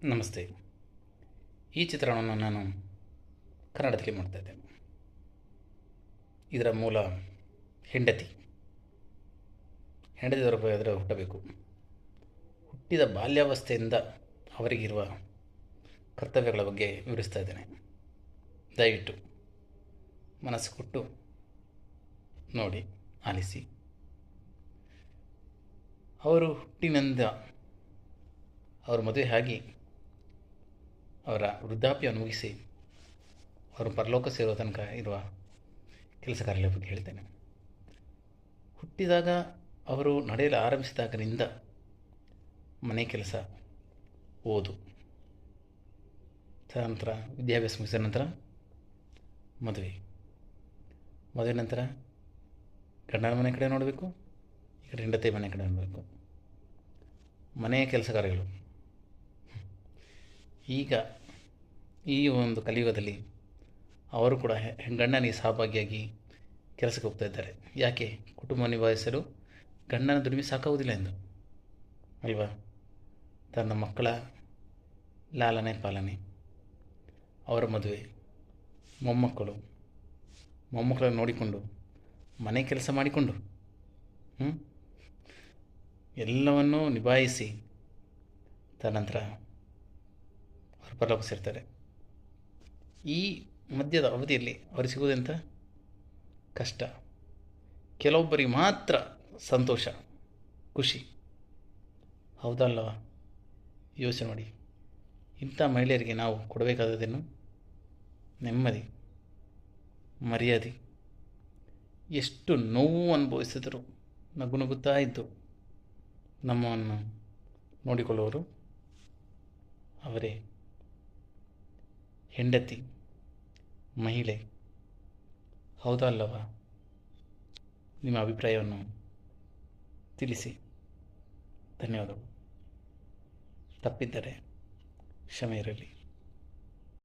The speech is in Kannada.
ನಮಸ್ತೆ. ಈ ಚಿತ್ರಣವನ್ನು ನಾನು ಕನ್ನಡದಲ್ಲಿ ಮಾಡ್ತಾಯಿದ್ದೇನೆ. ಇದರ ಮೂಲ ಹೆಂಡತಿ ದೊರಕಬೇಕಾದರೆ ಹುಟ್ಟಬೇಕು. ಹುಟ್ಟಿದ ಬಾಲ್ಯಾವಸ್ಥೆಯಿಂದ ಅವರಿಗಿರುವ ಕರ್ತವ್ಯಗಳ ಬಗ್ಗೆ ವಿವರಿಸ್ತಾ ಇದ್ದೇನೆ. ದಯವಿಟ್ಟು ಮನಸ್ಸು ಕೊಟ್ಟು ನೋಡಿ, ಆಲಿಸಿ. ಅವರು ಹುಟ್ಟಿನಿಂದ ಅವರು ಮದುವೆ ಆಗಿ ಅವರ ವೃದ್ಧಾಪ್ಯವನ್ನು ಮುಗಿಸಿ ಅವರು ಪರಲೋಕ ಸೇರುವ ತನಕ ಇರುವ ಕೆಲಸ ಕಾರ್ಯಗಳ ಬಗ್ಗೆ ಹೇಳ್ತೇನೆ. ಹುಟ್ಟಿದಾಗ ಅವರು ನಡೆಯಲು ಆರಂಭಿಸಿದಾಗಲಿಂದ ಮನೆ ಕೆಲಸ, ಓದು, ತದನಂತರ ವಿದ್ಯಾಭ್ಯಾಸ ಮುಗಿಸಿದ ನಂತರ ಮದುವೆ ನಂತರ ಗಂಡನ ಮನೆ ಕಡೆ ನೋಡಬೇಕು, ಈ ಕಡೆ ಹೆಂಡತಿ ಮನೆ ಕಡೆ ನೋಡಬೇಕು, ಮನೆಯ ಕೆಲಸ ಕಾರ್ಯಗಳು. ಈಗ ಈ ಒಂದು ಕಲಿಯುಗದಲ್ಲಿ ಅವರು ಕೂಡ ಗಂಡನಿಗೆ ಸಹಭಾಗಿಯಾಗಿ ಕೆಲಸಕ್ಕೆ ಹೋಗ್ತಾ ಇದ್ದಾರೆ. ಯಾಕೆ? ಕುಟುಂಬ ನಿಭಾಯಿಸಲು ಗಂಡನ ದುಡಿಮೆ ಸಾಕಾಗುವುದಿಲ್ಲ ಎಂದು ಅಲ್ವಾ? ತನ್ನ ಮಕ್ಕಳ ಲಾಲನೆ ಪಾಲನೆ, ಅವರ ಮದುವೆ, ಮೊಮ್ಮಕ್ಕಳನ್ನು ನೋಡಿಕೊಂಡು ಮನೆ ಕೆಲಸ ಮಾಡಿಕೊಂಡು ಎಲ್ಲವನ್ನೂ ನಿಭಾಯಿಸಿ ತದನಂತರ ಅವರು ಪರಲೋಕ ಸೇರ್ತಾರೆ. ಈ ಮಧ್ಯದ ಅವಧಿಯಲ್ಲಿ ಅವರಿಗೆ ಸಿಗುವುದೆಂತ ಕಷ್ಟ. ಕೆಲವೊಬ್ಬರಿಗೆ ಮಾತ್ರ ಸಂತೋಷ, ಖುಷಿ. ಹೌದಲ್ಲವಾ? ಯೋಚನೆ ಮಾಡಿ. ಇಂಥ ಮಹಿಳೆಯರಿಗೆ ನಾವು ಕೊಡಬೇಕಾದದೇನು? ನೆಮ್ಮದಿ, ಮರ್ಯಾದೆ. ಎಷ್ಟು ನೋವು ಅನುಭವಿಸಿದರೂ ನಗುತ್ತಾ ಇದ್ದು ನಮ್ಮನ್ನು ನೋಡಿಕೊಳ್ಳುವರು ಅವರೇ. ಹೆಂಡತಿ, ಮಹಿಳೆ. ಹೌದಾ ಅಲ್ಲವಾ? ನಿಮ್ಮ ಅಭಿಪ್ರಾಯವನ್ನು ತಿಳಿಸಿ. ಧನ್ಯವಾದಗಳು. ತಪ್ಪಿದ್ದರೆ ಕ್ಷಮೆ ಇರಲಿ.